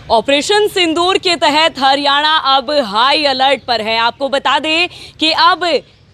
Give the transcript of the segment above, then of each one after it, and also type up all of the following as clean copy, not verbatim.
Operation सिंदूर के तहत हरियाणा अब हाई अलर्ट पर है। आपको बता दें कि अब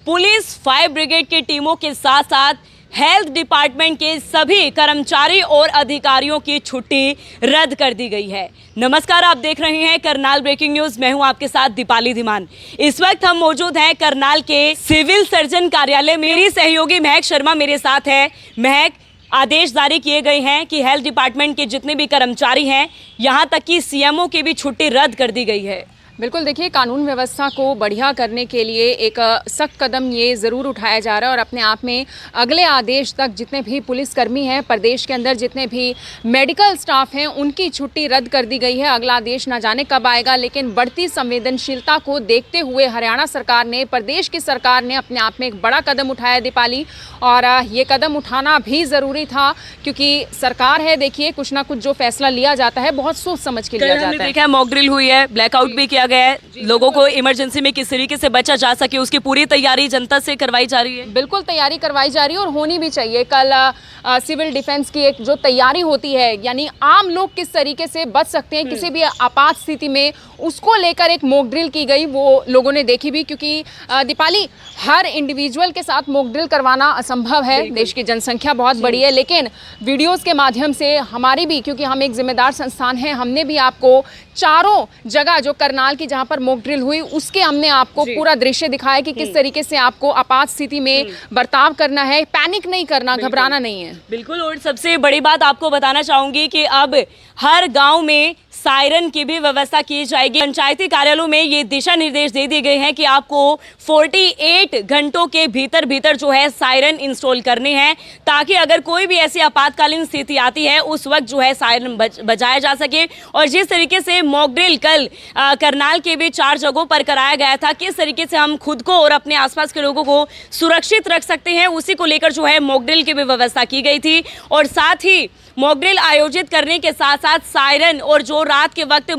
पुलिस, फायर ब्रिगेड की टीमों के साथ साथ हेल्थ डिपार्टमेंट के सभी कर्मचारी और अधिकारियों की छुट्टी रद्द कर दी गई है। नमस्कार, आप देख रहे हैं करनाल ब्रेकिंग न्यूज। मैं हूं आपके साथ दीपाली धीमान। इस वक्त हम मौजूद हैं करनाल के सिविल सर्जन कार्यालय। मेरी सहयोगी महक शर्मा मेरे साथ है। महक, आदेश जारी किए गए हैं कि हेल्थ डिपार्टमेंट के जितने भी कर्मचारी हैं, यहां तक कि सीएमओ की भी छुट्टी रद्द कर दी गई है। बिल्कुल, देखिए, कानून व्यवस्था को बढ़िया करने के लिए एक सख्त कदम ये ज़रूर उठाया जा रहा है और अपने आप में अगले आदेश तक जितने भी पुलिसकर्मी हैं, प्रदेश के अंदर जितने भी मेडिकल स्टाफ हैं, उनकी छुट्टी रद्द कर दी गई है। अगला आदेश ना जाने कब आएगा, लेकिन बढ़ती संवेदनशीलता को देखते हुए हरियाणा सरकार ने, प्रदेश की सरकार ने अपने आप में एक बड़ा कदम उठाया दीपाली, और ये कदम उठाना भी ज़रूरी था क्योंकि सरकार है, देखिए, कुछ ना कुछ जो फैसला लिया जाता है बहुत सोच समझ के लिया जाता है। देखा, मॉक ड्रिल हुई है, ब्लैकआउट भी किया गया है, लोगों को इमरजेंसी में किस तरीके से बचा जा सके उसकी पूरी तैयारी जनता से करवाई जा रही है। बिल्कुल, तैयारी करवाई जा रही है और होनी भी चाहिए। कल सिविल डिफेंस की एक जो तैयारी होती है, यानी आम लोग किस तरीके से बच सकते हैं किसी भी आपात स्थिति में, उसको लेकर एक मॉक ड्रिल की गई, वो लोगों ने देखी भी। क्योंकि दीपाली, हर इंडिविजुअल के साथ मॉक ड्रिल करवाना असंभव है, देश की जनसंख्या बहुत बड़ी है, लेकिन वीडियोस के माध्यम से हमारी भी, क्योंकि हम एक जिम्मेदार संस्थान हैं, हमने भी आपको चारों जगह जो करनाल की जहां पर मॉक ड्रिल हुई उसके हमने आपको पूरा दृश्य दिखाया कि किस तरीके से आपको आपात स्थिति में बर्ताव करना है, पैनिक नहीं करना, घबराना नहीं है। बिल्कुल, और सबसे बड़ी बात आपको बताना चाहूंगी कि अब हर गांव में सायरन की भी व्यवस्था की जाएगी। पंचायती कार्यालयों में ये दिशा निर्देश दे दिए गए हैं कि आपको 48 घंटों के भीतर जो है सायरन इंस्टॉल करने हैं, ताकि अगर कोई भी ऐसी आपातकालीन स्थिति आती है उस वक्त जो है सायरन बजाया जा सके। और जिस तरीके से मॉक ड्रिल कल करनाल के भी 4 जगहों पर कराया गया था, किस तरीके से हम खुद को और अपने आसपास के लोगों को सुरक्षित रख सकते हैं, उसी को लेकर जो है मॉक ड्रिल की भी व्यवस्था की गई थी। और साथ ही मॉक ड्रिल आयोजित करने के साथ साथ सायरन और जो रात के वक्त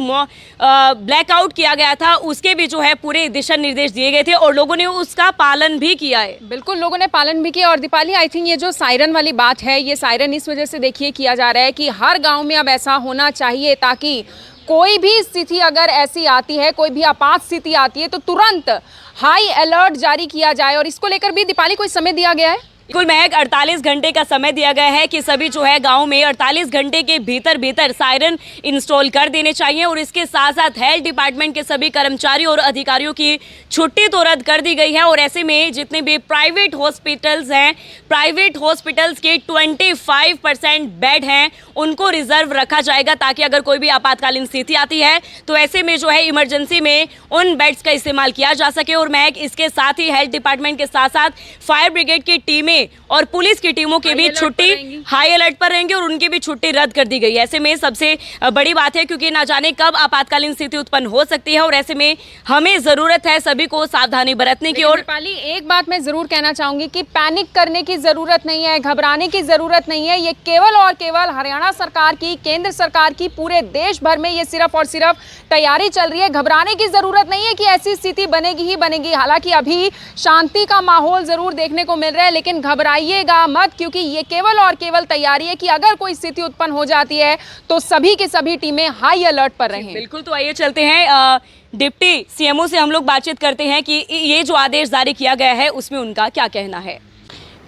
ब्लैकआउट किया गया था उसके भी जो है पूरे दिशा निर्देश दिए गए थे और लोगों ने उसका पालन भी किया है। बिल्कुल, लोगों ने पालन भी किया। और दीपाली, आई थिंक ये जो सायरन वाली बात है, ये सायरन इस वजह से देखिए किया जा रहा है कि हर गांव में अब ऐसा होना चाहिए ताकि कोई भी स्थिति अगर ऐसी आती है, कोई भी आपात स्थिति आती है, तो तुरंत हाई अलर्ट जारी किया जाए। और इसको लेकर भी दीपाली कोई समय दिया गया है। कुल महक 48 घंटे का समय दिया गया है कि सभी जो है गांव में 48 घंटे के भीतर सायरन इंस्टॉल कर देने चाहिए। और इसके साथ साथ हेल्थ डिपार्टमेंट के सभी कर्मचारी और अधिकारियों की छुट्टी तो रद्द कर दी गई है। और ऐसे में जितने भी प्राइवेट हॉस्पिटल्स हैं, प्राइवेट हॉस्पिटल्स के 25% बेड हैं, उनको रिजर्व रखा जाएगा ताकि अगर कोई भी आपातकालीन स्थिति आती है तो ऐसे में जो है इमरजेंसी में उन बेड्स का इस्तेमाल किया जा सके। और महक, इसके साथ ही हेल्थ डिपार्टमेंट के साथ साथ फायर ब्रिगेड की टीमें और पुलिस की टीमों की भी छुट्टी हाई अलर्ट पर रहेंगे और उनकी भी छुट्टी रद्द कर दी गई। ऐसे में सबसे बड़ी बात है क्योंकि ना जाने कब आपातकालीन स्थिति उत्पन्न हो सकती है और ऐसे में हमें जरूरत है सभी को सावधानी बरतने की। और दीपाली, एक बात मैं जरूर कहना चाहूंगी कि पैनिक करने की जरूरत नहीं है, घबराने की जरूरत नहीं है। ये केवल और केवल हरियाणा सरकार की, केंद्र सरकार की, पूरे देश भर में ये सिर्फ और सिर्फ तैयारी चल रही है। घबराने की जरूरत नहीं है कि ऐसी स्थिति बनेगी ही बनेगी। हालांकि अभी शांति का माहौल जरूर देखने को मिल रहा है, लेकिन घबराइएगा मत, क्योंकि ये केवल और केवल तैयारी है कि अगर कोई स्थिति उत्पन्न हो जाती है तो सभी की सभी टीमें हाई अलर्ट पर रहें। बिल्कुल, तो आइए चलते हैं डिप्टी सीएमओ से हम लोग बातचीत करते हैं कि ये जो आदेश जारी किया गया है उसमें उनका क्या कहना है।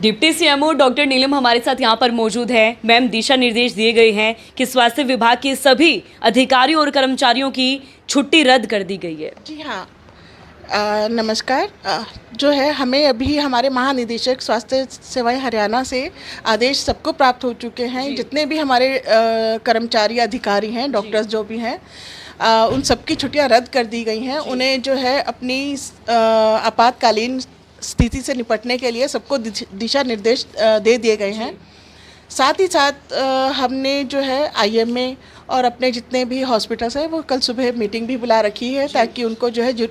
डिप्टी सीएमओ डॉक्टर नीलम हमारे साथ यहाँ पर मौजूद है। मैम, दिशा निर्देश दिए गए हैं कि स्वास्थ्य विभाग के सभी अधिकारियों और कर्मचारियों की छुट्टी रद्द कर दी गई है। जी हाँ, नमस्कार। जो है, हमें अभी हमारे महानिदेशक स्वास्थ्य सेवाएं हरियाणा से आदेश सबको प्राप्त हो चुके हैं। जितने भी हमारे कर्मचारी, अधिकारी हैं, डॉक्टर्स जो भी हैं, उन सबकी छुट्टियां रद्द कर दी गई हैं। उन्हें जो है अपनी आपातकालीन स्थिति से निपटने के लिए सबको दिशा निर्देश दे दिए गए हैं। साथ ही साथ हमने जो है आईएमए और अपने जितने भी हॉस्पिटल्स हैं वो कल सुबह मीटिंग भी बुला रखी है ताकि उनको जो है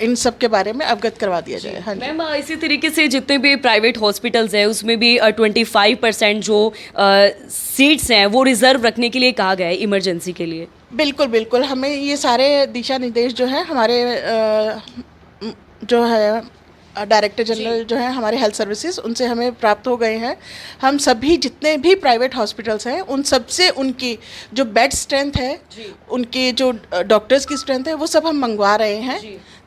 इन सब के बारे में अवगत करवा दिया जाए। हाँ मैम, इसी तरीके से जितने भी प्राइवेट हॉस्पिटल्स हैं उसमें भी 25% जो सीट्स हैं वो रिजर्व रखने के लिए कहा गया है इमरजेंसी के लिए। बिल्कुल बिल्कुल, हमें ये सारे दिशा निर्देश जो है हमारे जो है डायरेक्टर जनरल जो है हमारे हेल्थ सर्विसेज, उनसे हमें प्राप्त हो गए हैं। हम सभी जितने भी प्राइवेट हॉस्पिटल्स हैं उन सब से उनकी जो बेड स्ट्रेंथ है, उनके जो डॉक्टर्स की स्ट्रेंथ है, वो सब हम मंगवा रहे हैं,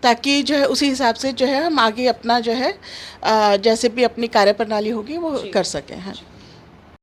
ताकि जो है उसी हिसाब से जो है हम आगे अपना जो है जैसे भी अपनी कार्यप्रणाली होगी वो कर सकें हैं।